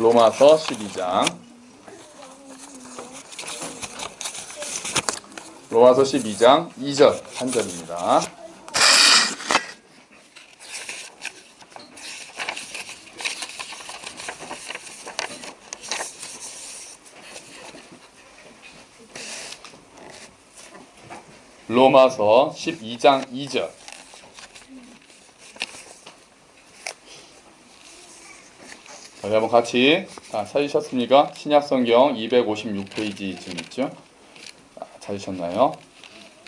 로마서 12장. 로마서 12장 2절 한 절입니다. 로마서 12장 2절. 저희 한번 같이 찾으셨습니까? 신약성경 256페이지쯤 있죠? 찾으셨나요?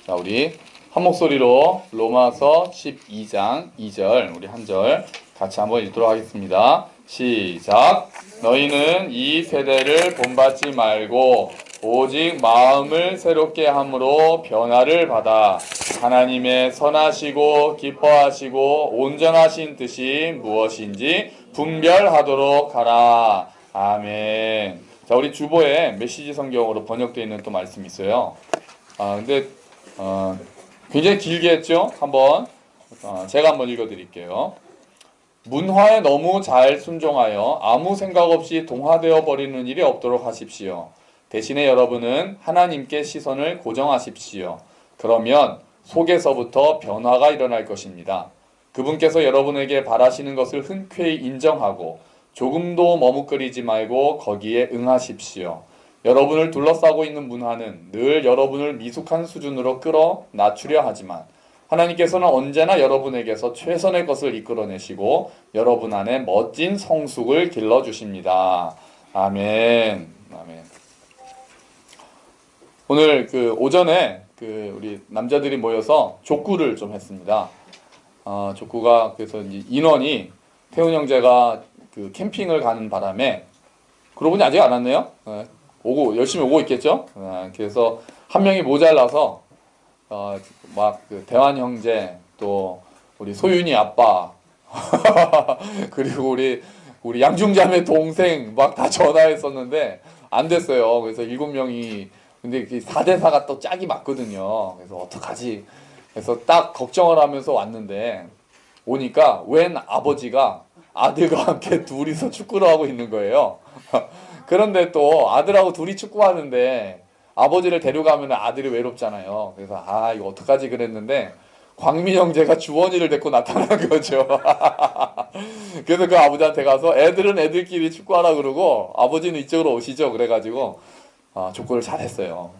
자, 우리 한 목소리로 로마서 12장 2절 우리 한 절 같이 한번 읽도록 하겠습니다. 시작. 너희는 이 세대를 본받지 말고 오직 마음을 새롭게 함으로 변화를 받아 하나님의 선하시고 기뻐하시고 온전하신 뜻이 무엇인지 분별하도록 하라. 아멘. 자, 우리 주보에 메시지 성경으로 번역되어 있는 또 말씀이 있어요. 근데 굉장히 길게 했죠. 제가 한번 읽어드릴게요. 문화에 너무 잘 순종하여 아무 생각 없이 동화되어 버리는 일이 없도록 하십시오. 대신에 여러분은 하나님께 시선을 고정하십시오. 그러면 속에서부터 변화가 일어날 것입니다. 그분께서 여러분에게 바라시는 것을 흔쾌히 인정하고 조금도 머뭇거리지 말고 거기에 응하십시오. 여러분을 둘러싸고 있는 문화는 늘 여러분을 미숙한 수준으로 끌어 낮추려 하지만 하나님께서는 언제나 여러분에게서 최선의 것을 이끌어내시고 여러분 안에 멋진 성숙을 길러주십니다. 아멘. 아멘. 오늘 오전에 우리 남자들이 모여서 족구를 좀 했습니다. 족구가 그래서 이제 인원이 태훈 형제가 캠핑을 가는 바람에 그러고 보니 아직 안 왔네요. 열심히 오고 있겠죠. 그래서 한 명이 모자라서 대환 형제 또 우리 소윤이 아빠 그리고 우리 양중자매 동생 막 다 전화했었는데 안 됐어요. 그래서 7명이 근데 4대4가 또 짝이 맞거든요. 그래서 어떡하지? 그래서 딱 걱정을 하면서 왔는데 오니까 웬 아버지가 아들과 함께 둘이서 축구를 하고 있는 거예요. 그런데 또 아들하고 둘이 축구하는데 아버지를 데려가면 아들이 외롭잖아요. 그래서 이거 어떡하지 그랬는데 광민 형제가 주원이를 데리고 나타난 거죠. 그래서 그 아버지한테 가서 애들은 애들끼리 축구하라 그러고 아버지는 이쪽으로 오시죠. 그래가지고 족구를 잘했어요.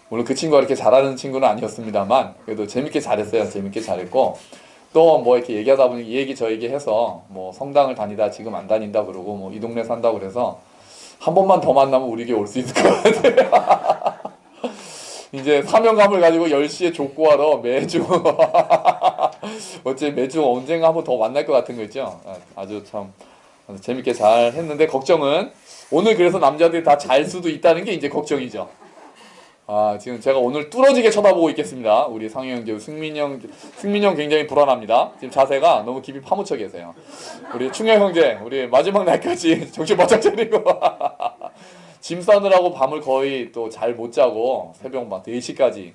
물론 그 친구가 이렇게 잘하는 친구는 아니었습니다만 그래도 재밌게 잘했어요. 재밌게 잘했고 또 이렇게 얘기하다 보니 이 얘기 저 얘기 해서 성당을 다니다 지금 안 다닌다 그러고 이 동네 산다고 그래서 한 번만 더 만나면 우리에게 올 수 있을 것 같아요. 이제 사명감을 가지고 10시에 족구하러 매주 매주 언젠가 한 번 더 만날 것 같은 거 있죠. 아주 참 재밌게 잘 했는데 걱정은 오늘 그래서 남자들이 다 잘 수도 있다는 게 이제 걱정이죠. 지금 제가 오늘 뚫어지게 쳐다보고 있겠습니다. 우리 상희 형제, 승민 형 굉장히 불안합니다. 지금 자세가 너무 깊이 파묻혀 계세요. 우리 충영 형제, 우리 마지막 날까지 정신 바짝 차리고 짐 싸느라고 밤을 거의 또 잘 못 자고 새벽 막 4시까지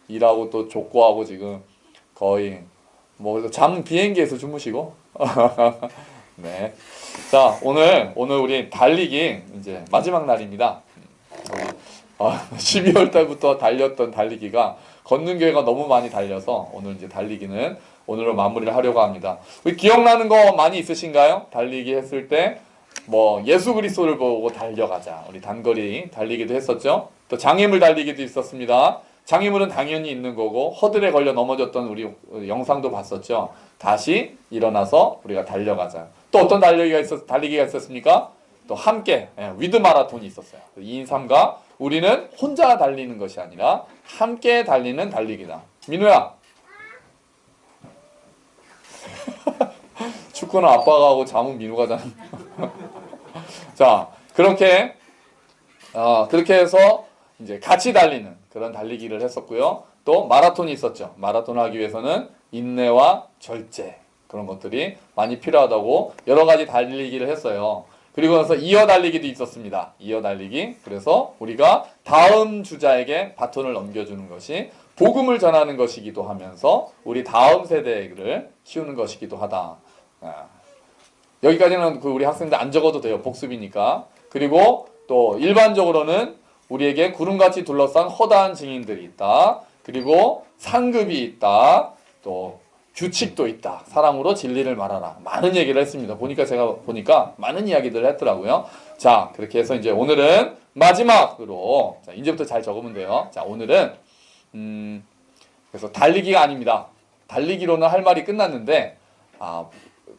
일하고 또 족구하고 지금 거의 잠 비행기에서 주무시고 네. 자, 오늘 우리 달리기 이제 마지막 날입니다. 12월 달부터 달렸던 달리기가 걷는 교회가 너무 많이 달려서 오늘 이제 달리기는 오늘로 마무리를 하려고 합니다. 우리 기억나는 거 많이 있으신가요? 달리기 했을 때 예수 그리스도를 보고 달려가자. 우리 단거리 달리기도 했었죠. 또 장애물 달리기도 있었습니다. 장애물은 당연히 있는 거고 허들에 걸려 넘어졌던 우리 영상도 봤었죠. 다시 일어나서 우리가 달려가자. 또 어떤 달리기가 있었습니까? 또 함께 위드 마라톤이 있었어요. 2인 3가 우리는 혼자 달리는 것이 아니라 함께 달리는 달리기다. 민우야. 축구는 아빠가 하고 잠은 민우가 자는. 자, 그렇게 해서 이제 같이 달리는 그런 달리기를 했었고요. 또 마라톤이 있었죠. 마라톤을 하기 위해서는 인내와 절제 그런 것들이 많이 필요하다고 여러 가지 달리기를 했어요. 그리고 나서 이어 달리기도 있었습니다. 이어 달리기. 그래서 우리가 다음 주자에게 바톤을 넘겨주는 것이 복음을 전하는 것이기도 하면서 우리 다음 세대를 키우는 것이기도 하다. 여기까지는 그 우리 학생들 안 적어도 돼요. 복습이니까. 그리고 또 일반적으로는 우리에게 구름같이 둘러싼 허다한 증인들이 있다. 그리고 상급이 있다. 또 규칙도 있다. 사랑으로 진리를 말하라. 많은 얘기를 했습니다. 제가 보니까 많은 이야기들을 했더라고요. 자, 그렇게 해서 이제 오늘은 마지막으로, 자, 이제부터 잘 적으면 돼요. 자, 오늘은 그래서 달리기가 아닙니다. 달리기로는 할 말이 끝났는데,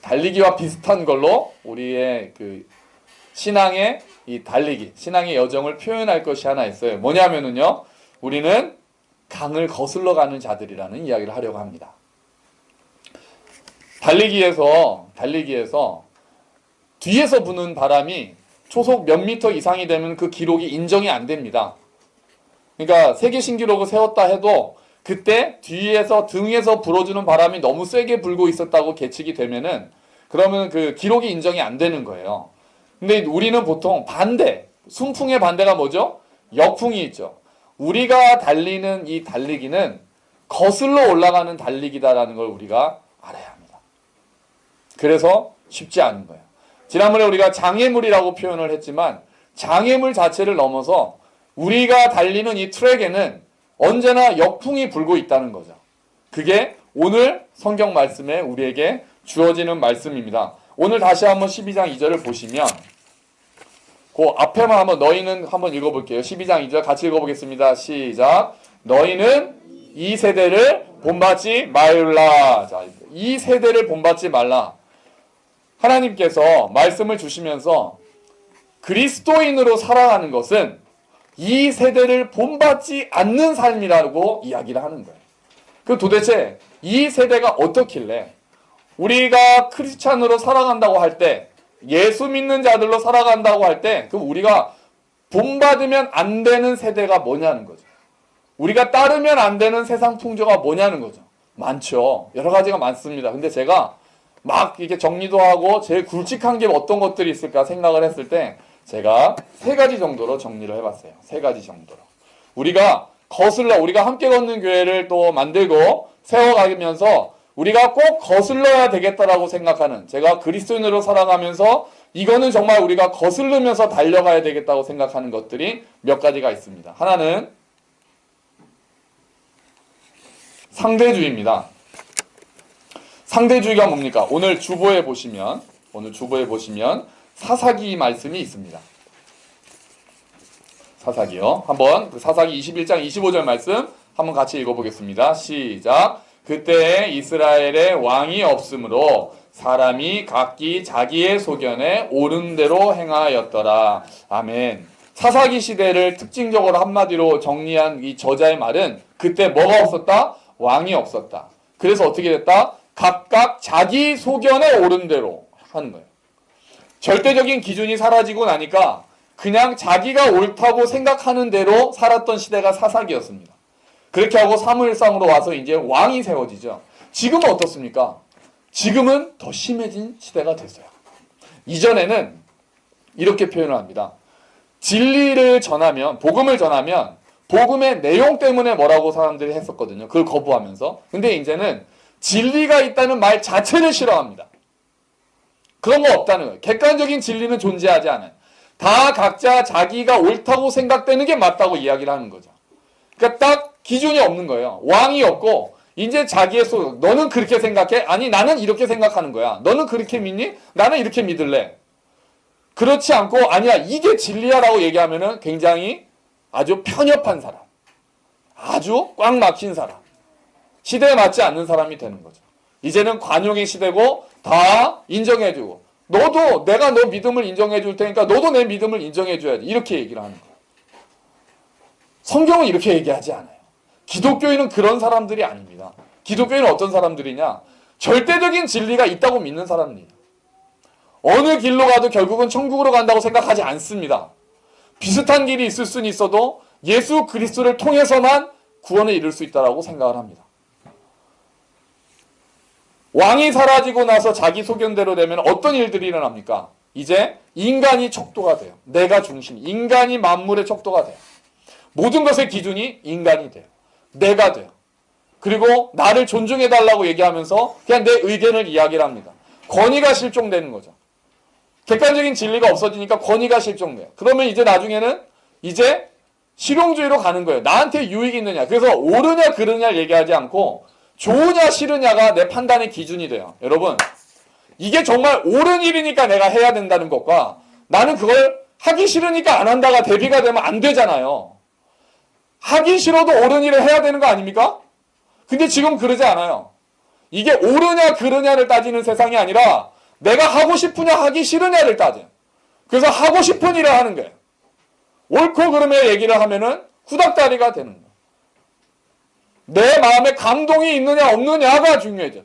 달리기와 비슷한 걸로 우리의 그 신앙의 이 달리기, 신앙의 여정을 표현할 것이 하나 있어요. 뭐냐면은요, 우리는 강을 거슬러 가는 자들이라는 이야기를 하려고 합니다. 달리기에서 뒤에서 부는 바람이 초속 몇 미터 이상이 되면 그 기록이 인정이 안 됩니다. 그러니까 세계 신기록을 세웠다 해도 그때 뒤에서 등에서 불어주는 바람이 너무 세게 불고 있었다고 계측이 되면은 그러면 그 기록이 인정이 안 되는 거예요. 근데 우리는 보통 반대, 순풍의 반대가 뭐죠? 역풍이 있죠. 우리가 달리는 이 달리기는 거슬러 올라가는 달리기다라는 걸 우리가 알아야 합니다. 그래서 쉽지 않은 거예요. 지난번에 우리가 장애물이라고 표현을 했지만 장애물 자체를 넘어서 우리가 달리는 이 트랙에는 언제나 역풍이 불고 있다는 거죠. 그게 오늘 성경 말씀에 우리에게 주어지는 말씀입니다. 오늘 다시 한번 12장 2절을 보시면 그 앞에만 한번 너희는 한번 읽어볼게요. 12장 2절 같이 읽어보겠습니다. 시작. 너희는 이 세대를 본받지 말라. 자, 이 세대를 본받지 말라. 하나님께서 말씀을 주시면서 그리스도인으로 살아가는 것은 이 세대를 본받지 않는 삶이라고 이야기를 하는 거예요. 그럼 도대체 이 세대가 어떻길래 우리가 크리스찬으로 살아간다고 할 때, 예수 믿는 자들로 살아간다고 할 때, 그럼 우리가 본받으면 안 되는 세대가 뭐냐는 거죠. 우리가 따르면 안 되는 세상 풍조가 뭐냐는 거죠. 많죠. 여러 가지가 많습니다. 근데 제가 막 이렇게 정리도 하고 제일 굵직한 게 어떤 것들이 있을까 생각을 했을 때 제가 3가지 정도로 정리를 해봤어요. 3가지 정도로. 우리가 우리가 함께 걷는 교회를 또 만들고 세워가면서 우리가 꼭 거슬러야 되겠다라고 생각하는, 제가 그리스도인으로 살아가면서 이거는 정말 우리가 거슬르면서 달려가야 되겠다고 생각하는 것들이 몇 가지가 있습니다. 하나는 상대주의입니다. 상대주의가 뭡니까? 오늘 주보에 보시면 사사기 말씀이 있습니다. 사사기요. 한번 사사기 21장 25절 말씀 한번 같이 읽어보겠습니다. 시작. 그때 이스라엘에 왕이 없으므로 사람이 각기 자기의 소견에 옳은 대로 행하였더라. 아멘. 사사기 시대를 특징적으로 한마디로 정리한 이 저자의 말은 그때 뭐가 없었다? 왕이 없었다. 그래서 어떻게 됐다? 각각 자기 소견에 옳은 대로 하는 거예요. 절대적인 기준이 사라지고 나니까 그냥 자기가 옳다고 생각하는 대로 살았던 시대가 사사기였습니다. 그렇게 하고 사무엘상으로 와서 이제 왕이 세워지죠. 지금은 어떻습니까? 지금은 더 심해진 시대가 됐어요. 이전에는 이렇게 표현을 합니다. 진리를 전하면, 복음을 전하면 복음의 내용 때문에 뭐라고 사람들이 했었거든요. 그걸 거부하면서. 근데 이제는 진리가 있다는 말 자체를 싫어합니다. 그런 거 없다는 거예요. 객관적인 진리는 존재하지 않아요. 다 각자 자기가 옳다고 생각되는 게 맞다고 이야기를 하는 거죠. 그러니까 딱 기준이 없는 거예요. 왕이 없고 이제 자기의 너는 그렇게 생각해? 아니 나는 이렇게 생각하는 거야. 너는 그렇게 믿니? 나는 이렇게 믿을래. 그렇지 않고 아니야 이게 진리야라고 얘기하면은 굉장히 아주 편협한 사람, 아주 꽉 막힌 사람, 시대에 맞지 않는 사람이 되는 거죠. 이제는 관용의 시대고 다 인정해주고 너도 내가 너 믿음을 인정해줄 테니까 너도 내 믿음을 인정해줘야지 이렇게 얘기를 하는 거예요. 성경은 이렇게 얘기하지 않아요. 기독교인은 그런 사람들이 아닙니다. 기독교인은 어떤 사람들이냐? 절대적인 진리가 있다고 믿는 사람입니다. 어느 길로 가도 결국은 천국으로 간다고 생각하지 않습니다. 비슷한 길이 있을 수는 있어도 예수 그리스도를 통해서만 구원에 이룰 수 있다고 생각을 합니다. 왕이 사라지고 나서 자기 소견대로 되면 어떤 일들이 일어납니까? 이제 인간이 척도가 돼요. 내가 중심, 인간이 만물의 척도가 돼요. 모든 것의 기준이 인간이 돼요. 내가 돼요. 그리고 나를 존중해달라고 얘기하면서 그냥 내 의견을 이야기를 합니다. 권위가 실종되는 거죠. 객관적인 진리가 없어지니까 권위가 실종돼요. 그러면 이제 나중에는 이제 실용주의로 가는 거예요. 나한테 유익이 있느냐. 그래서 옳으냐 그르냐 얘기하지 않고 좋으냐 싫으냐가 내 판단의 기준이 돼요. 여러분, 이게 정말 옳은 일이니까 내가 해야 된다는 것과 나는 그걸 하기 싫으니까 안 한다가 대비가 되면 안 되잖아요. 하기 싫어도 옳은 일을 해야 되는 거 아닙니까? 근데 지금 그러지 않아요. 이게 옳으냐 그르냐를 따지는 세상이 아니라 내가 하고 싶으냐 하기 싫으냐를 따져요. 그래서 하고 싶은 일을 하는 거예요. 옳고 그름의 얘기를 하면은 후닥다리가 되는 거예요. 내 마음에 감동이 있느냐 없느냐가 중요해져요.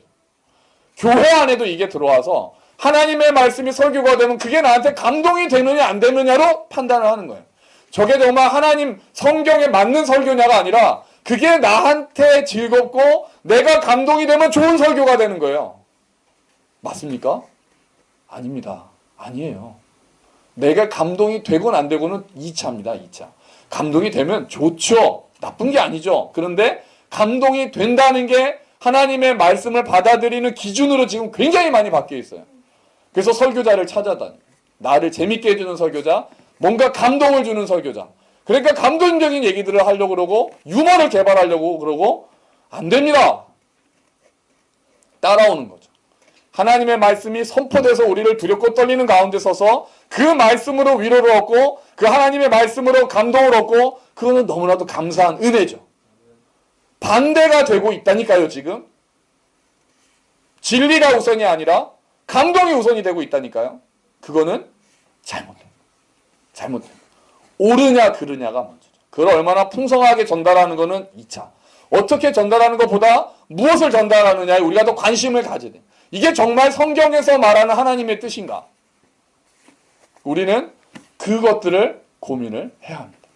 교회 안에도 이게 들어와서 하나님의 말씀이 설교가 되면 그게 나한테 감동이 되느냐 안 되느냐로 판단을 하는 거예요. 저게 정말 하나님 성경에 맞는 설교냐가 아니라 그게 나한테 즐겁고 내가 감동이 되면 좋은 설교가 되는 거예요. 맞습니까? 아닙니다. 아니에요. 내가 감동이 되건 안 되고는 2차입니다. 2차. 감동이 되면 좋죠. 나쁜 게 아니죠. 그런데 감동이 된다는 게 하나님의 말씀을 받아들이는 기준으로 지금 굉장히 많이 바뀌어 있어요. 그래서 설교자를 찾아다니고 나를 재밌게 해주는 설교자, 뭔가 감동을 주는 설교자. 그러니까 감동적인 얘기들을 하려고 그러고 유머를 개발하려고 그러고 안 됩니다. 따라오는 거죠. 하나님의 말씀이 선포돼서 우리를 두렵고 떨리는 가운데 서서 그 말씀으로 위로를 얻고 그 하나님의 말씀으로 감동을 얻고 그거는 너무나도 감사한 은혜죠. 반대가 되고 있다니까요, 지금. 진리가 우선이 아니라 감동이 우선이 되고 있다니까요. 그거는 잘못된 옳으냐 그르냐가 먼저죠. 그걸 얼마나 풍성하게 전달하는 거는 2차. 어떻게 전달하는 것보다 무엇을 전달하느냐에 우리가 더 관심을 가져야 돼요. 이게 정말 성경에서 말하는 하나님의 뜻인가? 우리는 그것들을 고민을 해야 합니다.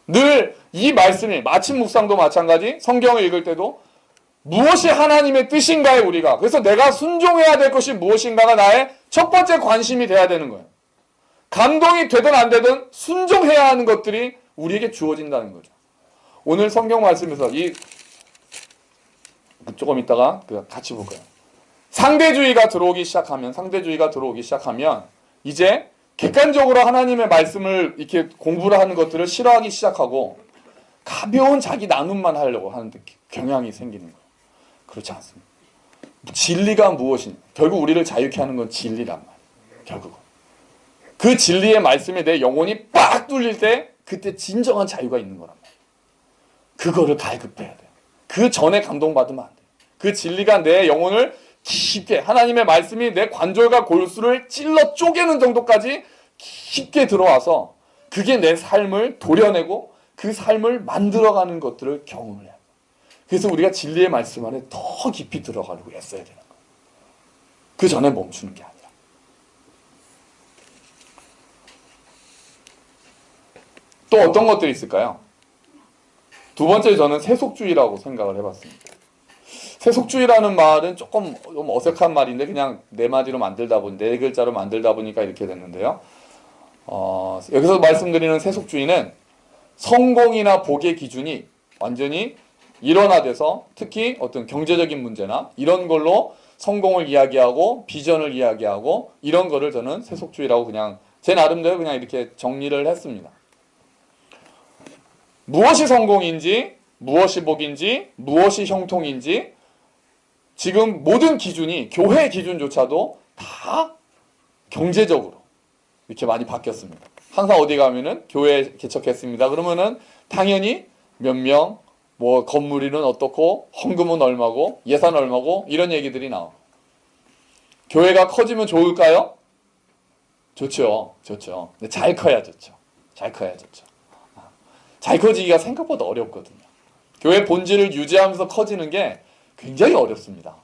늘 이 말씀이 마침 묵상도 마찬가지 성경을 읽을 때도 무엇이 하나님의 뜻인가에 우리가 그래서 내가 순종해야 될 것이 무엇인가가 나의 첫 번째 관심이 돼야 되는 거예요. 감동이 되든 안 되든 순종해야 하는 것들이 우리에게 주어진다는 거죠. 오늘 성경 말씀에서 조금 있다가 같이 볼까요? 상대주의가 들어오기 시작하면 이제 객관적으로 하나님의 말씀을 이렇게 공부를 하는 것들을 싫어하기 시작하고 가벼운 자기 나눔만 하려고 하는 경향이 생기는 거예요. 그렇지 않습니다. 진리가 무엇이냐? 결국 우리를 자유케 하는 건 진리란 말이에요. 결국은. 그 진리의 말씀에 내 영혼이 빡 뚫릴 때 그때 진정한 자유가 있는 거란 말이에요. 그거를 갈급해야 돼요. 그 전에 감동받으면 안 돼요. 그 진리가 내 영혼을 깊게 하나님의 말씀이 내 관절과 골수를 찔러 쪼개는 정도까지 깊게 들어와서 그게 내 삶을 도려내고 그 삶을 만들어가는 것들을 경험을 해야 돼요. 그래서 우리가 진리의 말씀 안에 더 깊이 들어가려고 애써야 되는 거예요. 그 전에 멈추는 게 아니라. 또 어떤 것들이 있을까요? 두 번째 저는 세속주의라고 생각을 해봤습니다. 세속주의라는 말은 조금 어색한 말인데 그냥 네 마디로 만들다 보니 네 글자로 만들다 보니까 이렇게 됐는데요. 여기서 말씀드리는 세속주의는 성공이나 복의 기준이 완전히 일원화돼서 특히 어떤 경제적인 문제나 이런 걸로 성공을 이야기하고 비전을 이야기하고 이런 거를 저는 세속주의라고 그냥 제 나름대로 그냥 이렇게 정리를 했습니다. 무엇이 성공인지 무엇이 복인지 무엇이 형통인지 지금 모든 기준이 교회 기준조차도 다 경제적으로 이렇게 많이 바뀌었습니다. 항상 어디 가면은 교회 개척했습니다. 그러면은 당연히 몇 명, 뭐 건물이는 어떻고 헌금은 얼마고 예산 얼마고 이런 얘기들이 나오고 교회가 커지면 좋을까요? 좋죠. 근데 잘 커야 좋죠. 잘 커지기가 생각보다 어렵거든요. 교회 본질을 유지하면서 커지는 게 굉장히 어렵습니다.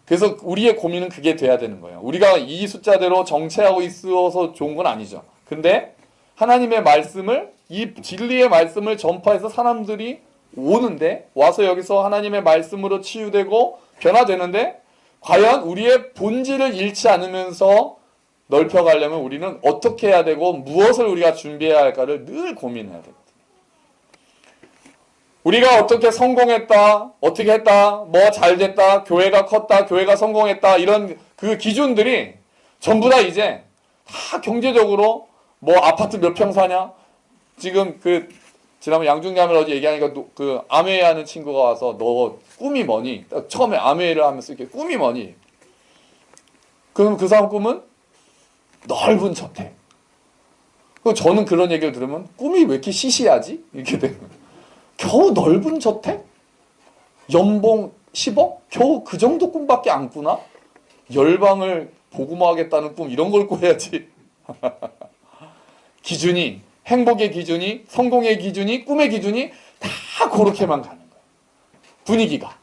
그래서 우리의 고민은 그게 돼야 되는 거예요. 우리가 이 숫자대로 정체하고 있어서 좋은 건 아니죠. 근데 하나님의 말씀을 이 진리의 말씀을 전파해서 사람들이 오는데 와서 여기서 하나님의 말씀으로 치유되고 변화되는데 과연 우리의 본질을 잃지 않으면서 넓혀가려면 우리는 어떻게 해야 되고 무엇을 우리가 준비해야 할까를 늘 고민해야 됩니다. 우리가 어떻게 성공했다, 어떻게 했다, 뭐 잘됐다, 교회가 컸다, 교회가 성공했다 이런 그 기준들이 전부 다 이제 다 경제적으로 뭐 아파트 몇 평 사냐? 지금 지난번 양중자매를 어제 얘기하니까 그 아메이 하는 친구가 와서 너 꿈이 뭐니? 처음에 아메이를 하면서 이렇게 꿈이 뭐니? 그럼 그 사람 꿈은 넓은 저택. 저는 그런 얘기를 들으면 꿈이 왜 이렇게 시시하지? 이렇게 되는 거예요. 겨우 넓은 저택? 연봉 10억? 겨우 그 정도 꿈밖에 안 꾸나? 열방을 복음화하겠다는 꿈 이런 걸 꿔야지. 기준이, 행복의 기준이, 성공의 기준이, 꿈의 기준이 다 그렇게만 가는 거예요. 분위기가.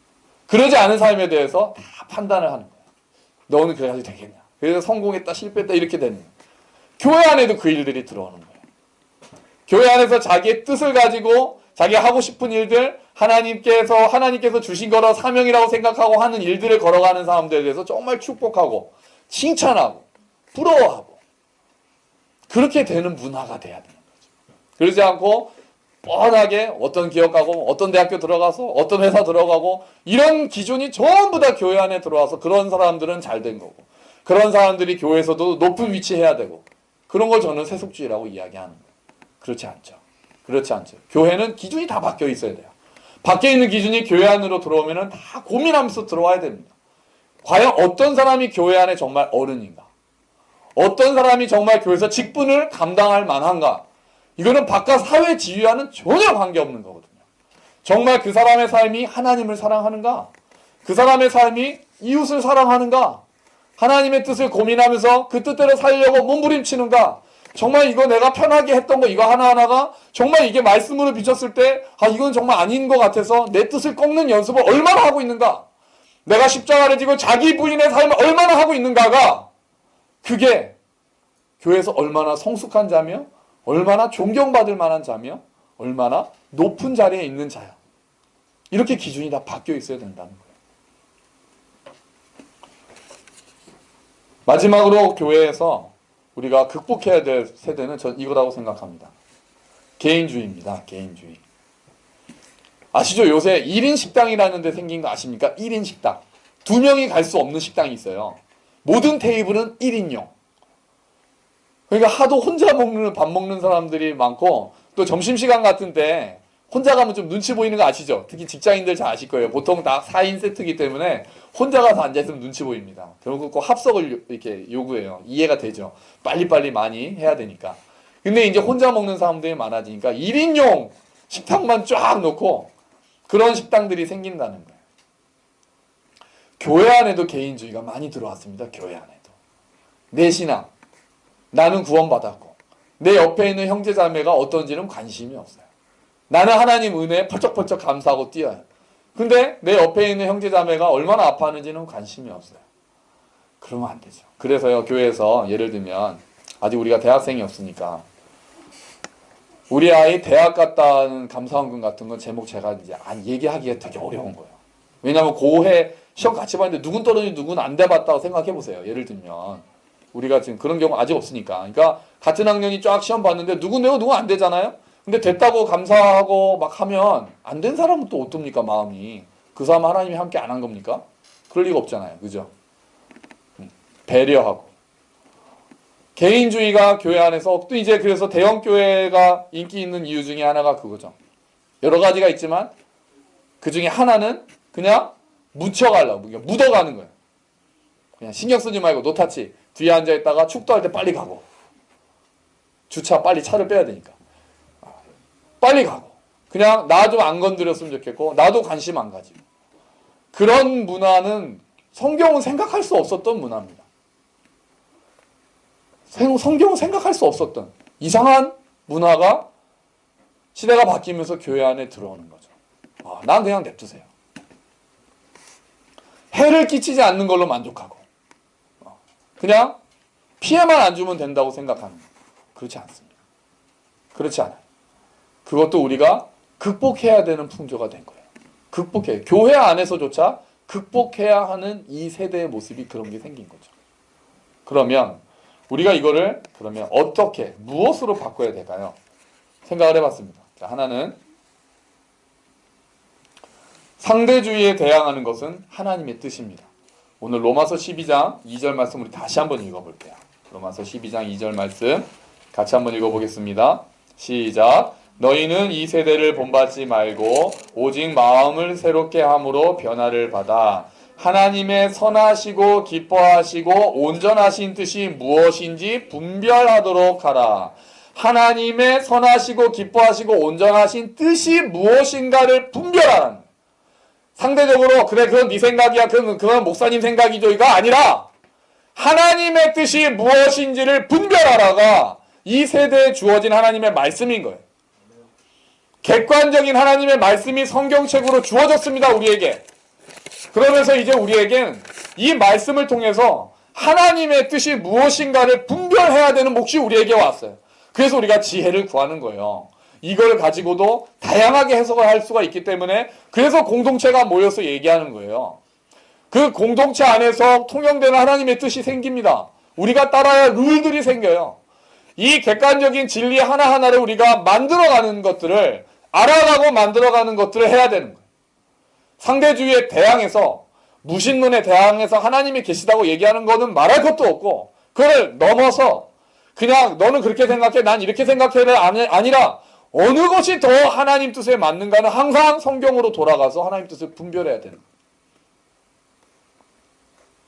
그러지 않은 삶에 대해서 다 판단을 하는 거예요. 너는 그래야지 되겠냐. 그래서 성공했다 실패했다 이렇게 되는 거예요. 교회 안에도 그 일들이 들어오는 거예요. 교회 안에서 자기의 뜻을 가지고 자기가 하고 싶은 일들, 하나님께서 주신 거라 사명이라고 생각하고 하는 일들을 걸어가는 사람들에 대해서 정말 축복하고 칭찬하고 부러워하고 그렇게 되는 문화가 돼야 되는 거죠. 그러지 않고 뻔하게 어떤 기업 가고 어떤 대학교 들어가서 어떤 회사 들어가고 이런 기준이 전부 다 교회 안에 들어와서 그런 사람들은 잘 된 거고 그런 사람들이 교회에서도 높은 위치에 해야 되고 그런 걸 저는 세속주의라고 이야기하는 거예요. 그렇지 않죠. 그렇지 않죠. 교회는 기준이 다 바뀌어 있어야 돼요. 밖에 있는 기준이 교회 안으로 들어오면 다 고민하면서 들어와야 됩니다. 과연 어떤 사람이 교회 안에 정말 어른인가? 어떤 사람이 정말 교회에서 직분을 감당할 만한가? 이거는 바깥 사회 지위와는 전혀 관계없는 거거든요. 정말 그 사람의 삶이 하나님을 사랑하는가? 그 사람의 삶이 이웃을 사랑하는가? 하나님의 뜻을 고민하면서 그 뜻대로 살려고 몸부림치는가? 정말 이거 내가 편하게 했던 거 이거 하나하나가 정말 이게 말씀으로 비쳤을 때 이건 정말 아닌 것 같아서 내 뜻을 꺾는 연습을 얼마나 하고 있는가? 내가 십자가를 지고 자기 부인의 삶을 얼마나 하고 있는가가 그게 교회에서 얼마나 성숙한 자며 얼마나 존경받을 만한 자며 얼마나 높은 자리에 있는 자야. 이렇게 기준이 다 바뀌어 있어야 된다는 거예요. 마지막으로 교회에서 우리가 극복해야 될 세대는 전 이거라고 생각합니다. 개인주의입니다. 개인주의. 아시죠? 요새 1인 식당이라는 데 생긴 거 아십니까? 1인 식당. 2명이 갈 수 없는 식당이 있어요. 모든 테이블은 1인용. 그러니까 하도 혼자 밥 먹는 사람들이 많고 또 점심시간 같은 때 혼자 가면 좀 눈치 보이는 거 아시죠? 특히 직장인들 잘 아실 거예요. 보통 다 4인 세트이기 때문에 혼자 가서 앉아있으면 눈치 보입니다. 결국 꼭 합석을 이렇게 요구해요. 이해가 되죠. 빨리빨리 많이 해야 되니까. 근데 이제 혼자 먹는 사람들이 많아지니까 1인용 식탁만 쫙 놓고 그런 식당들이 생긴다는 거예요. 교회 안에도 개인주의가 많이 들어왔습니다. 교회 안에도. 내 신앙. 나는 구원받았고 내 옆에 있는 형제자매가 어떤지는 관심이 없어요. 나는 하나님 은혜에 펄쩍펄쩍 감사하고 뛰어요. 근데 내 옆에 있는 형제자매가 얼마나 아파하는지는 관심이 없어요. 그러면 안 되죠. 그래서요, 교회에서 예를 들면 아직 우리가 대학생이 없으니까 우리 아이 대학 갔다는 감사원금 같은 건 제목 제가 이제 얘기하기가 되게 어려운 거예요. 왜냐하면 고해 시험 같이 봤는데 누군 떨어지고 누군 안 돼봤다고 생각해 보세요. 예를 들면 우리가 지금 그런 경우 아직 없으니까. 그러니까 같은 학년이 쫙 시험 봤는데 누군 되고 누군 안 되잖아요. 근데 됐다고 감사하고 막 하면 안 된 사람은 또 어떻습니까? 마음이. 그 사람 하나님이 함께 안 한 겁니까? 그럴 리가 없잖아요. 그죠? 배려하고. 개인주의가 교회 안에서 또 이제 그래서 대형교회가 인기 있는 이유 중에 하나가 그거죠. 여러 가지가 있지만 그 중에 하나는 그냥 묻혀가려고, 묻어가는 거예요. 그냥 신경 쓰지 말고 노타치. 뒤에 앉아있다가 축도할 때 빨리 가고. 주차 빨리 차를 빼야 되니까. 빨리 가고. 그냥 나 좀 안 건드렸으면 좋겠고 나도 관심 안 가지고. 그런 문화는 성경은 생각할 수 없었던 문화입니다. 성경은 생각할 수 없었던 이상한 문화가 시대가 바뀌면서 교회 안에 들어오는 거죠. 난 그냥 냅두세요. 해를 끼치지 않는 걸로 만족하고 그냥 피해만 안 주면 된다고 생각하는 거예요. 그렇지 않습니다. 그렇지 않아요. 그것도 우리가 극복해야 되는 풍조가 된 거예요. 극복해요. 교회 안에서조차 극복해야 하는 이 세대의 모습이 그런 게 생긴 거죠. 그러면 우리가 이거를 그러면 어떻게 무엇으로 바꿔야 될까요? 생각을 해봤습니다. 자, 하나는 상대주의에 대항하는 것은 하나님의 뜻입니다. 오늘 로마서 12장 2절 말씀 우리 다시 한번 읽어볼게요. 로마서 12장 2절 말씀 같이 한번 읽어보겠습니다. 시작. 너희는 이 세대를 본받지 말고 오직 마음을 새롭게 함으로 변화를 받아 하나님의 선하시고 기뻐하시고 온전하신 뜻이 무엇인지 분별하도록 하라. 하나님의 선하시고 기뻐하시고 온전하신 뜻이 무엇인가를 분별하라. 상대적으로 그래 그건 네 생각이야 그건 목사님 생각이죠 이가 아니라 하나님의 뜻이 무엇인지를 분별하라가 이 세대에 주어진 하나님의 말씀인 거예요. 객관적인 하나님의 말씀이 성경책으로 주어졌습니다. 우리에게. 그러면서 이제 우리에겐 이 말씀을 통해서 하나님의 뜻이 무엇인가를 분별해야 되는 몫이 우리에게 왔어요. 그래서 우리가 지혜를 구하는 거예요. 이걸 가지고도 다양하게 해석을 할 수가 있기 때문에 그래서 공동체가 모여서 얘기하는 거예요. 그 공동체 안에서 통용되는 하나님의 뜻이 생깁니다. 우리가 따라야 할 룰들이 생겨요. 이 객관적인 진리 하나하나를 우리가 만들어가는 것들을 알아가고 만들어가는 것들을 해야 되는 거예요. 상대주의에 대항해서 무신론에 대항해서 하나님이 계시다고 얘기하는 거는 말할 것도 없고 그걸 넘어서 그냥 너는 그렇게 생각해 난 이렇게 생각해를 아니라 어느 것이 더 하나님 뜻에 맞는가는 항상 성경으로 돌아가서 하나님 뜻을 분별해야 되는 거예요.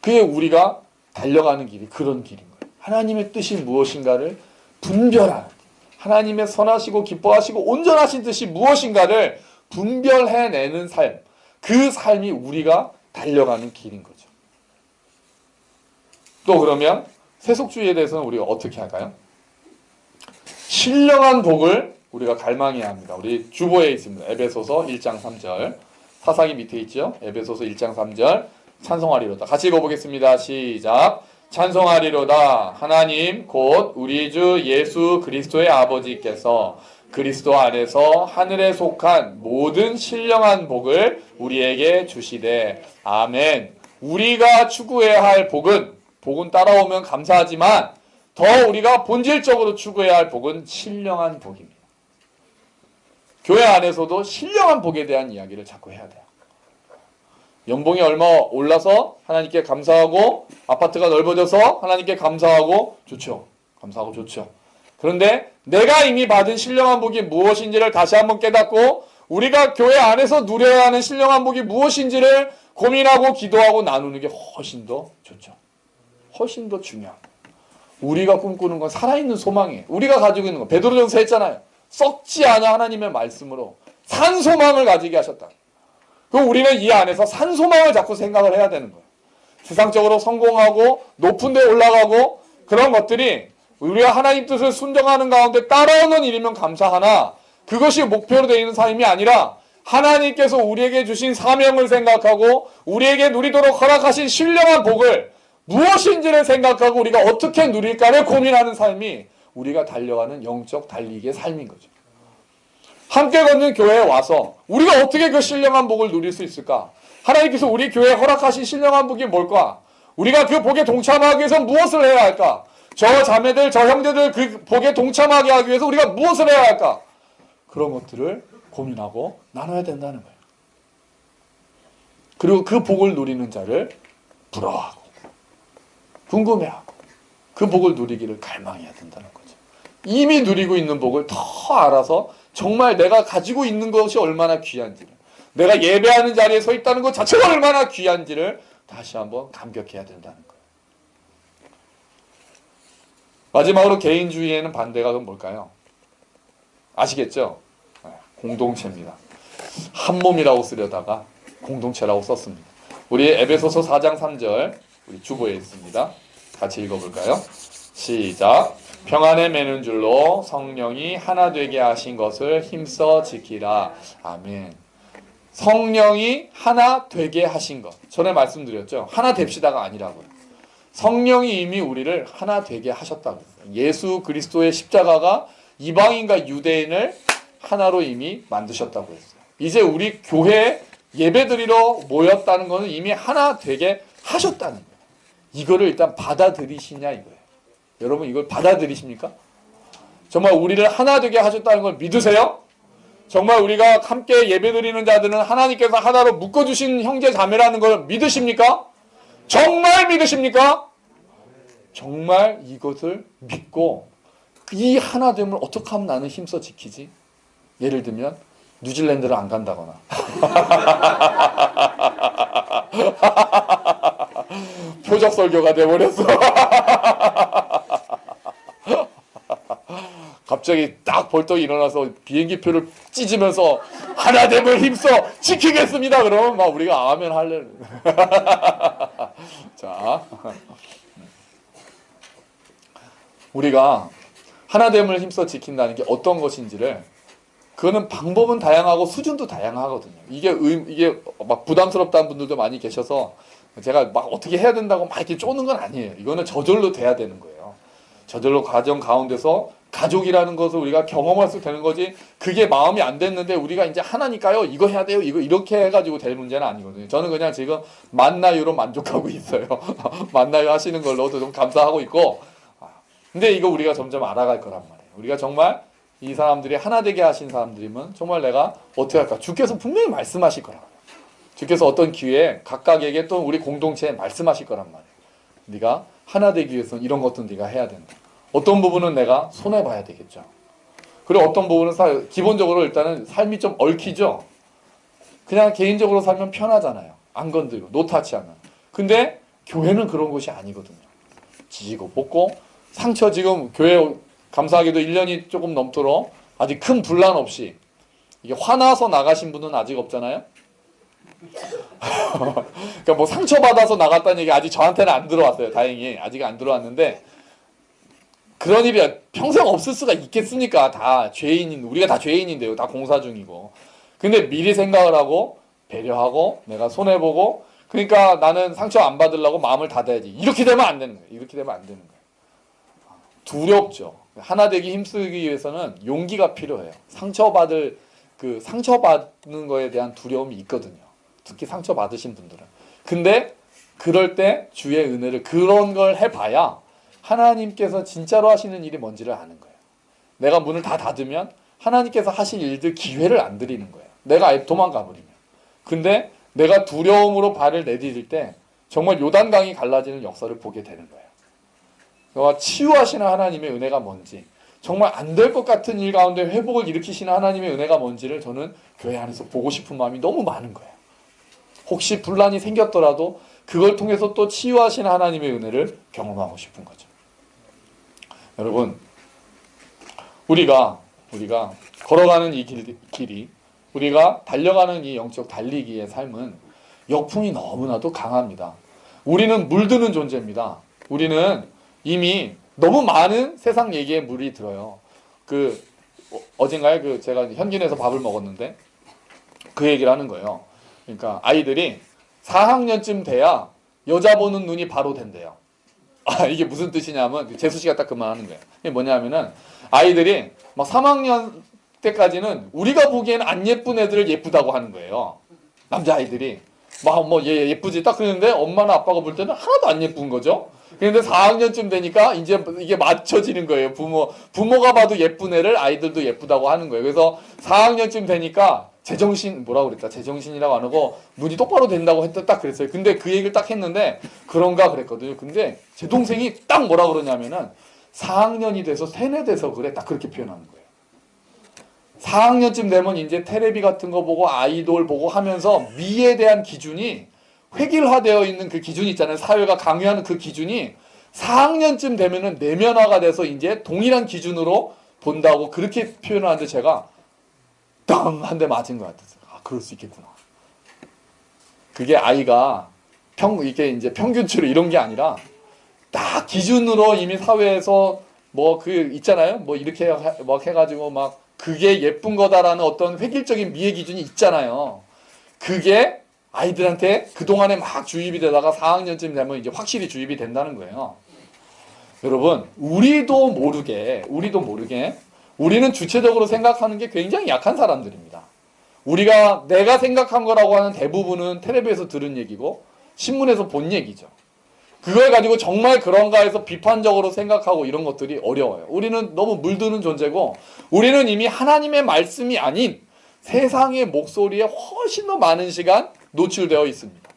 그게 우리가 달려가는 길이 그런 길인 거예요. 하나님의 뜻이 무엇인가를 분별하는 하나님의 선하시고 기뻐하시고 온전하신 뜻이 무엇인가를 분별해내는 삶. 그 삶이 우리가 달려가는 길인 거죠. 또 그러면 세속주의에 대해서는 우리가 어떻게 할까요? 신령한 복을 우리가 갈망해야 합니다. 우리 주보에 있습니다. 에베소서 1장 3절. 사사기 밑에 있죠. 에베소서 1장 3절. 찬송하리로다. 같이 읽어보겠습니다. 시작. 찬송하리로다. 하나님 곧 우리 주 예수 그리스도의 아버지께서 그리스도 안에서 하늘에 속한 모든 신령한 복을 우리에게 주시되 아멘. 우리가 추구해야 할 복은 따라오면 감사하지만 더 우리가 본질적으로 추구해야 할 복은 신령한 복입니다. 교회 안에서도 신령한 복에 대한 이야기를 자꾸 해야 돼요. 연봉이 얼마 올라서 하나님께 감사하고 아파트가 넓어져서 하나님께 감사하고 좋죠. 감사하고 좋죠. 그런데 내가 이미 받은 신령한 복이 무엇인지를 다시 한번 깨닫고 우리가 교회 안에서 누려야 하는 신령한 복이 무엇인지를 고민하고 기도하고 나누는 게 훨씬 더 좋죠. 훨씬 더 중요합니다. 우리가 꿈꾸는 건 살아있는 소망이에요. 우리가 가지고 있는 건 베드로전서 했잖아요. 썩지 않아 하나님의 말씀으로 산 소망을 가지게 하셨다. 그럼 우리는 이 안에서 산 소망을 자꾸 생각을 해야 되는 거예요. 세상적으로 성공하고 높은 데 올라가고 그런 것들이 우리가 하나님 뜻을 순종하는 가운데 따라오는 일이면 감사하나 그것이 목표로 되어 있는 삶이 아니라 하나님께서 우리에게 주신 사명을 생각하고 우리에게 누리도록 허락하신 신령한 복을 무엇인지를 생각하고 우리가 어떻게 누릴까를 고민하는 삶이 우리가 달려가는 영적 달리기의 삶인 거죠. 함께 걷는 교회에 와서 우리가 어떻게 그 신령한 복을 누릴 수 있을까? 하나님께서 우리 교회에 허락하신 신령한 복이 뭘까? 우리가 그 복에 동참하기 위해서 무엇을 해야 할까? 저 자매들, 저 형제들 그 복에 동참하게 하기 위해서 우리가 무엇을 해야 할까? 그런 것들을 고민하고 나눠야 된다는 거예요. 그리고 그 복을 누리는 자를 부러워하고 궁금해하고 그 복을 누리기를 갈망해야 된다는 거죠. 이미 누리고 있는 복을 더 알아서 정말 내가 가지고 있는 것이 얼마나 귀한지를 내가 예배하는 자리에 서 있다는 것 자체가 얼마나 귀한지를 다시 한번 감격해야 된다는 거예요. 마지막으로 개인주의에는 반대가 그건 뭘까요? 아시겠죠? 공동체입니다. 한 몸이라고 쓰려다가 공동체라고 썼습니다. 우리 에베소서 4장 3절 우리 주보에 있습니다. 같이 읽어볼까요? 시작. 평안에 매는 줄로 성령이 하나 되게 하신 것을 힘써 지키라. 아멘. 성령이 하나 되게 하신 것. 전에 말씀드렸죠. 하나 됩시다가 아니라고요. 성령이 이미 우리를 하나 되게 하셨다고. 예수 그리스도의 십자가가 이방인과 유대인을 하나로 이미 만드셨다고 했어요. 이제 우리 교회에 예배드리러 모였다는 것은 이미 하나 되게 하셨다는 거예요. 이거를 일단 받아들이시냐 이거예요. 여러분 이걸 받아들이십니까? 정말 우리를 하나 되게 하셨다는 걸 믿으세요? 정말 우리가 함께 예배드리는 자들은 하나님께서 하나로 묶어주신 형제 자매라는 걸 믿으십니까? 정말 믿으십니까? 정말 이것을 믿고 이 하나됨을 어떻게 하면 나는 힘써 지키지? 예를 들면 뉴질랜드를 안 간다거나 표적 설교가 돼버렸어. 갑자기 딱 벌떡 일어나서 비행기표를 찢으면서 하나됨을 힘써 지키겠습니다. 그러면 막 우리가 아멘 할래. 자, 우리가 하나됨을 힘써 지킨다는 게 어떤 것인지를, 그거는 방법은 다양하고 수준도 다양하거든요. 이게 막 부담스럽다는 분들도 많이 계셔서 제가 막 어떻게 해야 된다고 막 이렇게 쪼는 건 아니에요. 이거는 저절로 돼야 되는 거예요. 저절로 과정 가운데서 가족이라는 것을 우리가 경험할 수 되는 거지, 그게 마음이 안 됐는데 우리가 이제 하나니까요 이거 해야 돼요 이거 이렇게 해가지고 될 문제는 아니거든요. 저는 그냥 지금 만나요로 만족하고 있어요. 만나요 하시는 걸로도 좀 감사하고 있고, 근데 이거 우리가 점점 알아갈 거란 말이에요. 우리가 정말 이 사람들이 하나 되게 하신 사람들이면 정말 내가 어떻게 할까? 주께서 분명히 말씀하실 거란 말이에요. 주께서 어떤 기회에 각각에게 또 우리 공동체에 말씀하실 거란 말이에요. 네가 하나 되기 위해서는 이런 것도 네가 해야 된다. 어떤 부분은 내가 손해봐야 되겠죠. 그리고 어떤 부분은 기본적으로 일단은 삶이 좀 얽히죠. 그냥 개인적으로 살면 편하잖아요. 안 건들고 노타치하면. 근데 교회는 그런 곳이 아니거든요. 지지고 볶고 상처, 지금 교회 감사하게도 1년이 조금 넘도록 아직 큰 분란 없이, 이게 화나서 나가신 분은 아직 없잖아요. 그러니까 뭐 상처받아서 나갔다는 얘기 아직 저한테는 안 들어왔어요. 다행히 아직 안 들어왔는데, 그런 일이 평생 없을 수가 있겠습니까? 다 죄인인, 우리가 다 죄인인데요. 다 공사 중이고. 근데 미리 생각을 하고 배려하고 내가 손해보고, 그러니까 나는 상처 안 받으려고 마음을 닫아야지. 이렇게 되면 안 되는 거예요. 이렇게 되면 안 되는 거예요. 두렵죠. 하나 되기 힘쓰기 위해서는 용기가 필요해요. 상처받는 거에 대한 두려움이 있거든요. 특히 상처받으신 분들은. 근데 그럴 때 주의 은혜를, 그런 걸 해봐야 하나님께서 진짜로 하시는 일이 뭔지를 아는 거예요. 내가 문을 다 닫으면 하나님께서 하실 일들 기회를 안 드리는 거예요. 내가 아예 도망가 버리면. 근데 내가 두려움으로 발을 내디딜 때 정말 요단강이 갈라지는 역사를 보게 되는 거예요. 그러니까 치유하시는 하나님의 은혜가 뭔지, 정말 안 될 것 같은 일 가운데 회복을 일으키시는 하나님의 은혜가 뭔지를 저는 교회 안에서 보고 싶은 마음이 너무 많은 거예요. 혹시 분란이 생겼더라도 그걸 통해서 또 치유하시는 하나님의 은혜를 경험하고 싶은 거죠. 여러분, 우리가 걸어가는 이 길이, 우리가 달려가는 이 영적 달리기의 삶은 역풍이 너무나도 강합니다. 우리는 물드는 존재입니다. 우리는 이미 너무 많은 세상 얘기에 물이 들어요. 어젠가요? 제가 현진에서 밥을 먹었는데 그 얘기를 하는 거예요. 그러니까 아이들이 4학년쯤 돼야 여자 보는 눈이 바로 된대요. 이게 무슨 뜻이냐면, 재수 씨가 딱 그 말 하는 거예요. 이게 뭐냐면은, 아이들이 막 3학년 때까지는 우리가 보기에는 안 예쁜 애들을 예쁘다고 하는 거예요. 남자아이들이. 막 뭐 얘 예쁘지 딱 그러는데 엄마나 아빠가 볼 때는 하나도 안 예쁜 거죠. 그런데 4학년쯤 되니까 이제 이게 맞춰지는 거예요. 부모가 봐도 예쁜 애를 아이들도 예쁘다고 하는 거예요. 그래서 4학년쯤 되니까 제정신이라고 안 하고 눈이 똑바로 된다고 했다 딱 그랬어요. 근데 그 얘기를 딱 했는데 그런가 그랬거든요. 근데 제 동생이 딱 뭐라 그러냐면은 4학년이 돼서 세뇌돼서 그래, 딱 그렇게 표현하는 거예요. 4학년쯤 되면 이제 테레비 같은 거 보고 아이돌 보고 하면서 미에 대한 기준이 획일화되어 있는 그 기준이 있잖아요. 사회가 강요하는 그 기준이 4학년쯤 되면은 내면화가 돼서 이제 동일한 기준으로 본다고 그렇게 표현하는데, 제가 땅 한 대 맞은 것 같았어요. 그럴 수 있겠구나. 그게 아이가 이게 이제 평균치로 이런 게 아니라 딱 기준으로 이미 사회에서 뭐 있잖아요. 뭐 이렇게 막 해가지고 막 그게 예쁜 거다라는 어떤 획일적인 미의 기준이 있잖아요. 그게 아이들한테 그동안에 막 주입이 되다가 4학년쯤 되면 이제 확실히 주입이 된다는 거예요. 여러분, 우리도 모르게 우리는 주체적으로 생각하는 게 굉장히 약한 사람들입니다. 내가 생각한 거라고 하는 대부분은 텔레비에서 들은 얘기고 신문에서 본 얘기죠. 그걸 가지고 정말 그런가 해서 비판적으로 생각하고 이런 것들이 어려워요. 우리는 너무 물드는 존재고, 우리는 이미 하나님의 말씀이 아닌 세상의 목소리에 훨씬 더 많은 시간 노출되어 있습니다.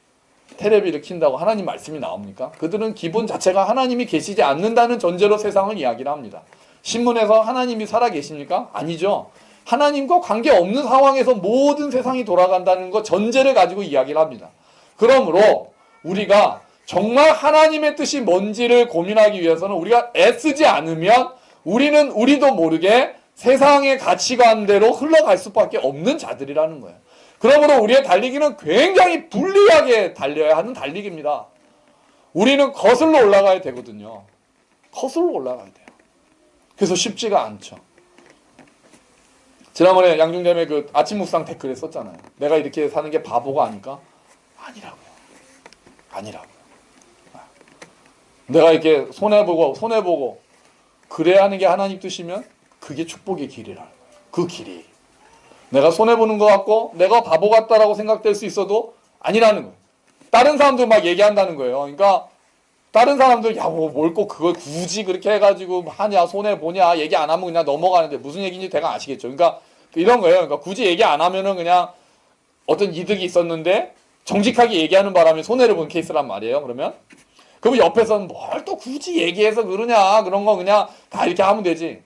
테레비를 킨다고 하나님 말씀이 나옵니까? 그들은 기본 자체가 하나님이 계시지 않는다는 전제로 세상을 이야기를 합니다. 신문에서 하나님이 살아 계십니까? 아니죠. 하나님과 관계없는 상황에서 모든 세상이 돌아간다는 것 전제를 가지고 이야기를 합니다. 그러므로 우리가 정말 하나님의 뜻이 뭔지를 고민하기 위해서는 우리가 애쓰지 않으면 우리는 우리도 모르게 세상의 가치관대로 흘러갈 수밖에 없는 자들이라는 거예요. 그러므로 우리의 달리기는 굉장히 불리하게 달려야 하는 달리기입니다. 우리는 거슬러 올라가야 되거든요. 거슬러 올라가야 돼요. 그래서 쉽지가 않죠. 지난번에 양중자매 그 아침 묵상 댓글에 썼잖아요. 내가 이렇게 사는 게 바보가 아닐까? 아니라고요. 아니라고요. 내가 이렇게 손해보고 그래야 하는 게 하나님 뜻이면 그게 축복의 길이라는 거예요. 그 길이. 내가 손해보는 것 같고 내가 바보 같다라고 생각될 수 있어도 아니라는 거예요. 다른 사람들 막 얘기한다는 거예요. 그러니까 다른 사람들 야 뭐 뭘 꼭 그걸 굳이 그렇게 해가지고 하냐 손해보냐 얘기 안 하면 그냥 넘어가는데 무슨 얘기인지 대강 아시겠죠. 그러니까 이런 거예요. 그러니까 굳이 얘기 안 하면은 그냥 어떤 이득이 있었는데 정직하게 얘기하는 바람에 손해를 본 케이스란 말이에요. 그러면 옆에서는 뭘 또 굳이 얘기해서 그러냐 그런 거 그냥 다 이렇게 하면 되지.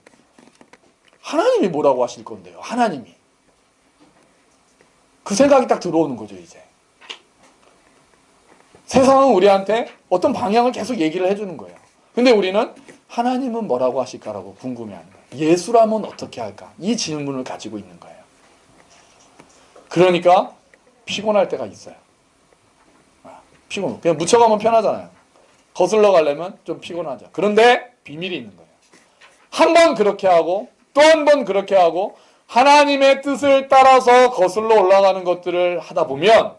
하나님이 뭐라고 하실 건데요. 하나님이. 그 생각이 딱 들어오는 거죠, 이제. 세상은 우리한테 어떤 방향을 계속 얘기를 해주는 거예요. 근데 우리는 하나님은 뭐라고 하실까라고 궁금해하는 거예요. 예수라면 어떻게 할까? 이 질문을 가지고 있는 거예요. 그러니까 피곤할 때가 있어요. 피곤. 그냥 묻혀가면 편하잖아요. 거슬러 가려면 좀 피곤하죠. 그런데 비밀이 있는 거예요. 한 번 그렇게 하고 또 한 번 그렇게 하고 하나님의 뜻을 따라서 거슬러 올라가는 것들을 하다 보면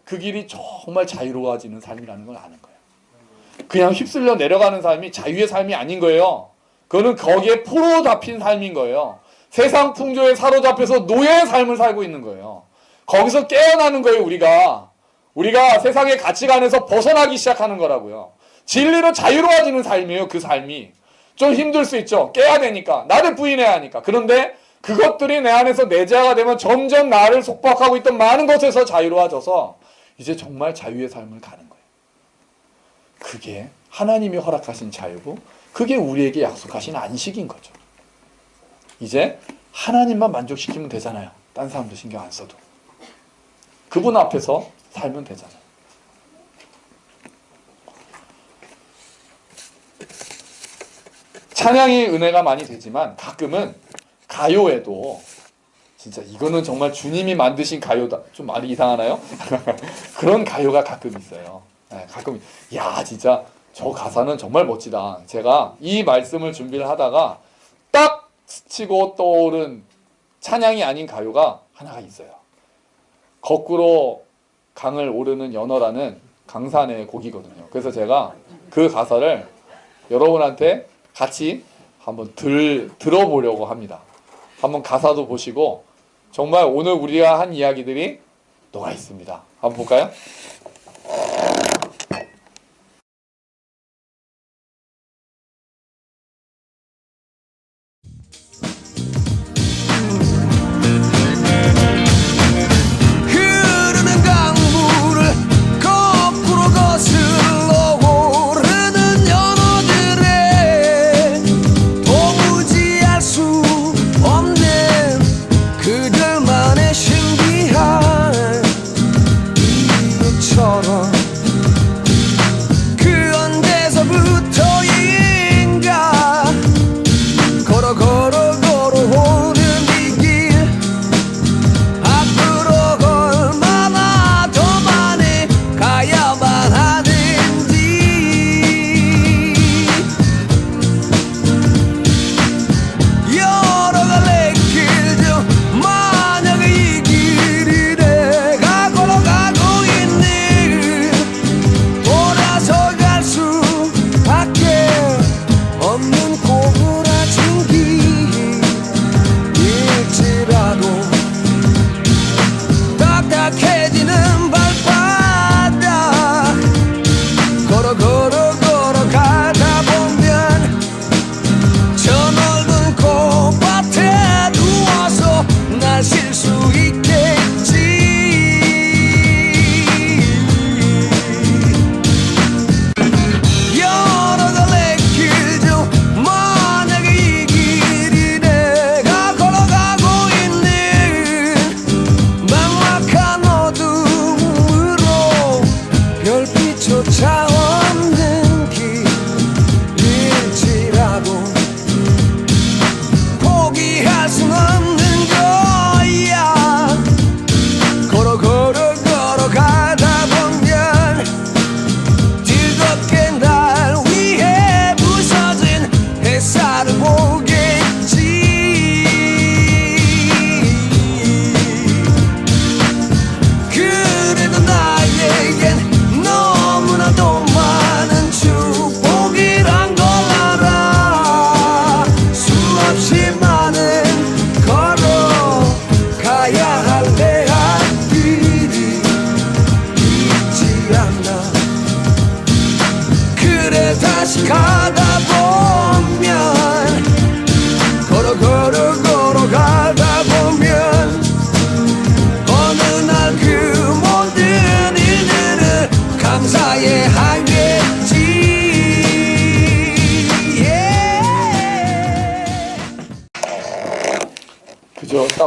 그 길이 정말 자유로워지는 삶이라는 걸 아는 거예요. 그냥 휩쓸려 내려가는 삶이 자유의 삶이 아닌 거예요. 그거는 거기에 포로 잡힌 삶인 거예요. 세상 풍조에 사로잡혀서 노예의 삶을 살고 있는 거예요. 거기서 깨어나는 거예요, 우리가. 우리가 세상의 가치관에서 벗어나기 시작하는 거라고요. 진리로 자유로워지는 삶이에요, 그 삶이. 좀 힘들 수 있죠. 깨야 되니까. 나를 부인해야 하니까. 그런데 그것들이 내 안에서 내재화가 되면 점점 나를 속박하고 있던 많은 것에서 자유로워져서 이제 정말 자유의 삶을 가는 거예요. 그게 하나님이 허락하신 자유고 그게 우리에게 약속하신 안식인 거죠. 이제 하나님만 만족시키면 되잖아요. 딴 사람도 신경 안 써도. 그분 앞에서 살면 되잖아요. 찬양이 은혜가 많이 되지만 가끔은 가요에도 진짜 이거는 정말 주님이 만드신 가요다. 좀 말이 이상하나요? 그런 가요가 가끔 있어요. 네, 가끔 야 진짜 저 가사는 정말 멋지다. 제가 이 말씀을 준비를 하다가 딱 스치고 떠오른 찬양이 아닌 가요가 하나가 있어요. 거꾸로 강을 오르는 연어라는 강산의 곡이거든요. 그래서 제가 그 가사를 여러분한테 같이 한번 들어보려고 합니다. 한번 가사도 보시고 정말 오늘 우리가 한 이야기들이 녹아 있습니다. 한번 볼까요? 그들만의 신비한 이유처럼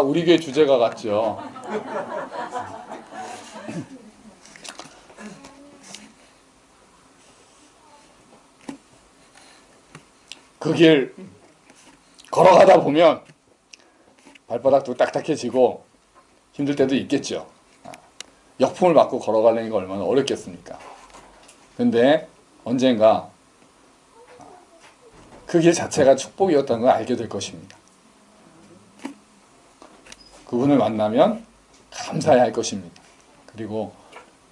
우리 교회 주제가 같죠. 그 길 걸어가다 보면 발바닥도 딱딱해지고 힘들 때도 있겠죠. 역풍을 맞고 걸어가려는 게 얼마나 어렵겠습니까? 근데 언젠가 그 길 자체가 축복이었다는 걸 알게 될 것입니다. 그분을 만나면 감사해야 할 것입니다. 그리고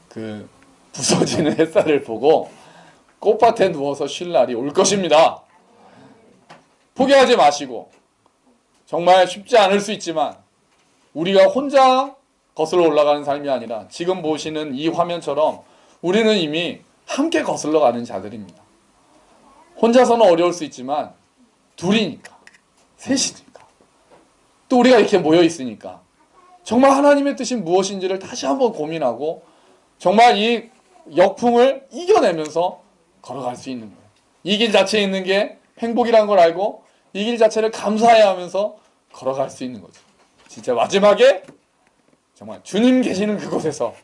그 부서지는 햇살을 보고 꽃밭에 누워서 쉴 날이 올 것입니다. 포기하지 마시고, 정말 쉽지 않을 수 있지만 우리가 혼자 거슬러 올라가는 삶이 아니라 지금 보시는 이 화면처럼 우리는 이미 함께 거슬러 가는 자들입니다. 혼자서는 어려울 수 있지만 둘이니까, 셋이니까, 또 우리가 이렇게 모여 있으니까 정말 하나님의 뜻이 무엇인지를 다시 한번 고민하고 정말 이 역풍을 이겨내면서 걸어갈 수 있는 거예요. 이 길 자체에 있는 게 행복이라는 걸 알고 이 길 자체를 감사해야 하면서 걸어갈 수 있는 거죠. 진짜 마지막에 정말 주님 계시는 그곳에서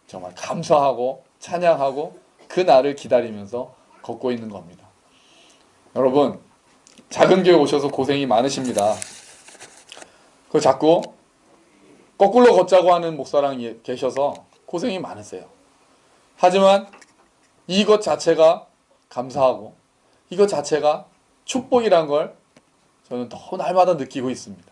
정말 감사하고 찬양하고 그 날을 기다리면서 걷고 있는 겁니다. 여러분, 작은 교회 오셔서 고생이 많으십니다. 그 자꾸 거꾸로 걷자고 하는 목사랑 계셔서 고생이 많으세요. 하지만 이것 자체가 감사하고 이것 자체가 축복이란 걸 저는 더 날마다 느끼고 있습니다.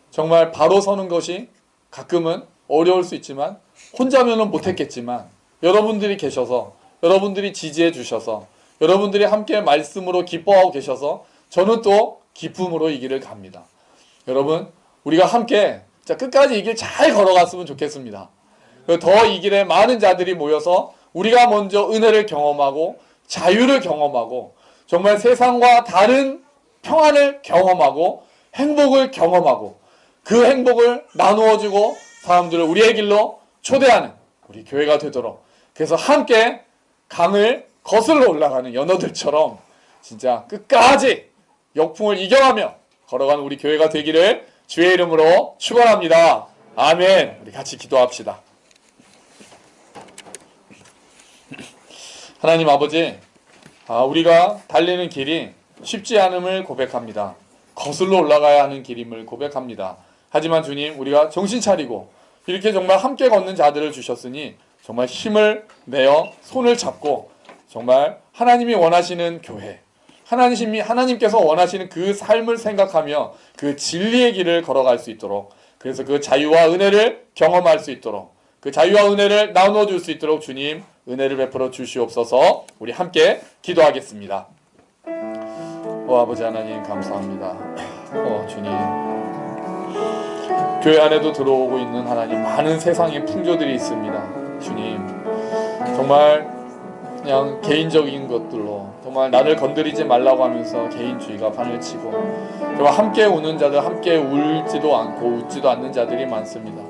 정말 바로 서는 것이 가끔은 어려울 수 있지만 혼자면은 못했겠지만 여러분들이 계셔서, 여러분들이 지지해 주셔서, 여러분들이 함께 말씀으로 기뻐하고 계셔서 저는 또 기쁨으로 이 길을 갑니다. 여러분, 우리가 함께 끝까지 이 길 잘 걸어갔으면 좋겠습니다. 더 이 길에 많은 자들이 모여서 우리가 먼저 은혜를 경험하고 자유를 경험하고 정말 세상과 다른 평안을 경험하고 행복을 경험하고 그 행복을 나누어주고 사람들을 우리의 길로 초대하는 우리 교회가 되도록, 그래서 함께 강을 거슬러 올라가는 연어들처럼 진짜 끝까지 역풍을 이겨가며 걸어가는 우리 교회가 되기를 주의 이름으로 축원합니다. 아멘. 우리 같이 기도합시다. 하나님 아버지, 우리가 달리는 길이 쉽지 않음을 고백합니다. 거슬러 올라가야 하는 길임을 고백합니다. 하지만 주님, 우리가 정신 차리고 이렇게 정말 함께 걷는 자들을 주셨으니 정말 힘을 내어 손을 잡고 정말 하나님이 원하시는 교회, 하나님께서 원하시는 그 삶을 생각하며 그 진리의 길을 걸어갈 수 있도록, 그래서 그 자유와 은혜를 경험할 수 있도록, 그 자유와 은혜를 나눠줄 수 있도록 주님 은혜를 베풀어 주시옵소서. 우리 함께 기도하겠습니다. 아버지 하나님 감사합니다. 주님, 교회 안에도 들어오고 있는 하나님, 많은 세상의 풍조들이 있습니다. 주님, 정말 그냥 개인적인 것들로 정말 나를 건드리지 말라고 하면서 개인주의가 판을 치고 정말 함께 우는 자들, 함께 울지도 않고 웃지도 않는 자들이 많습니다.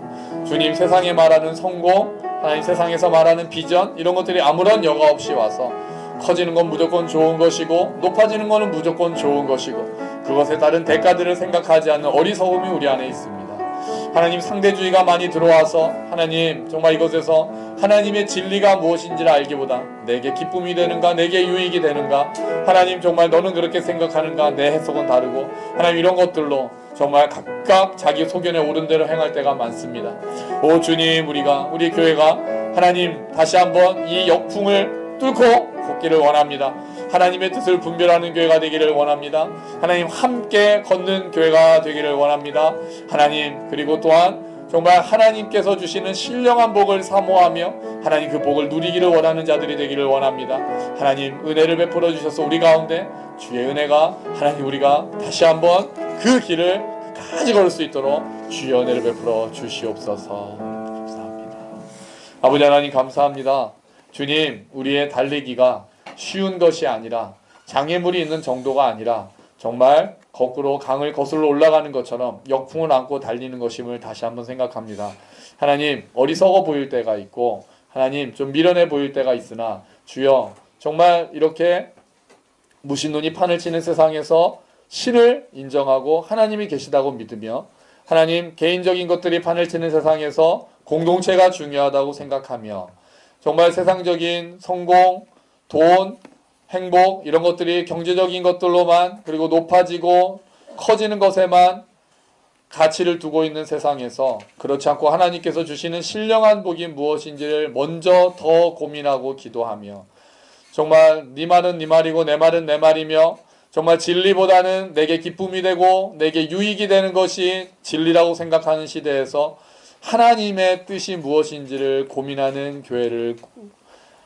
주님, 세상에 말하는 성공, 하나님 세상에서 말하는 비전, 이런 것들이 아무런 여과 없이 와서 커지는 건 무조건 좋은 것이고 높아지는 것은 무조건 좋은 것이고 그것에 따른 대가들을 생각하지 않는 어리석음이 우리 안에 있습니다. 하나님, 상대주의가 많이 들어와서 하나님 정말 이것에서 하나님의 진리가 무엇인지를 알기보다 내게 기쁨이 되는가, 내게 유익이 되는가, 하나님 정말 너는 그렇게 생각하는가, 내 해석은 다르고 하나님 이런 것들로 정말 각각 자기 소견에 오른 대로 행할 때가 많습니다. 오 주님, 우리 교회가 하나님 다시 한번 이 역풍을 뚫고 걷기를 원합니다. 하나님의 뜻을 분별하는 교회가 되기를 원합니다. 하나님 함께 걷는 교회가 되기를 원합니다. 하나님, 그리고 또한 정말 하나님께서 주시는 신령한 복을 사모하며 하나님 그 복을 누리기를 원하는 자들이 되기를 원합니다. 하나님 은혜를 베풀어 주셔서 우리 가운데 주의 은혜가 하나님 우리가 다시 한번 그 길을 끝까지 걸을 수 있도록 주의 은혜를 베풀어 주시옵소서. 감사합니다. 아버지 하나님 감사합니다. 주님, 우리의 달리기가 쉬운 것이 아니라 장애물이 있는 정도가 아니라 정말 거꾸로 강을 거슬러 올라가는 것처럼 역풍을 안고 달리는 것임을 다시 한번 생각합니다. 하나님, 어리석어 보일 때가 있고 하나님 좀 미련해 보일 때가 있으나 주여 정말 이렇게 무신론이 판을 치는 세상에서 신을 인정하고 하나님이 계시다고 믿으며 하나님, 개인적인 것들이 판을 치는 세상에서 공동체가 중요하다고 생각하며 정말 세상적인 성공, 돈, 행복 이런 것들이 경제적인 것들로만 그리고 높아지고 커지는 것에만 가치를 두고 있는 세상에서 그렇지 않고 하나님께서 주시는 신령한 복이 무엇인지를 먼저 더 고민하고 기도하며 정말 네 말은 네 말이고 내 말은 내 말이며 정말 진리보다는 내게 기쁨이 되고 내게 유익이 되는 것이 진리라고 생각하는 시대에서 하나님의 뜻이 무엇인지를 고민하는 교회를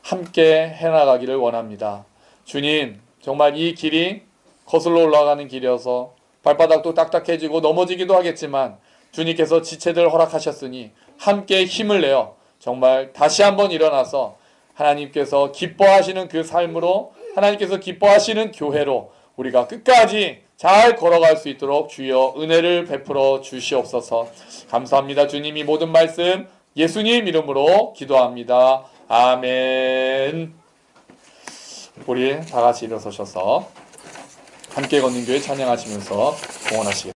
함께 해나가기를 원합니다. 주님, 정말 이 길이 거슬러 올라가는 길이어서 발바닥도 딱딱해지고 넘어지기도 하겠지만 주님께서 지체들 허락하셨으니 함께 힘을 내어 정말 다시 한번 일어나서 하나님께서 기뻐하시는 그 삶으로 하나님께서 기뻐하시는 교회로 우리가 끝까지 잘 걸어갈 수 있도록 주여 은혜를 베풀어 주시옵소서. 감사합니다. 주님이 모든 말씀 예수님 이름으로 기도합니다. 아멘. 우리 다 같이 일어서셔서 함께 걷는 교회 찬양하시면서 공헌하시겠습니다.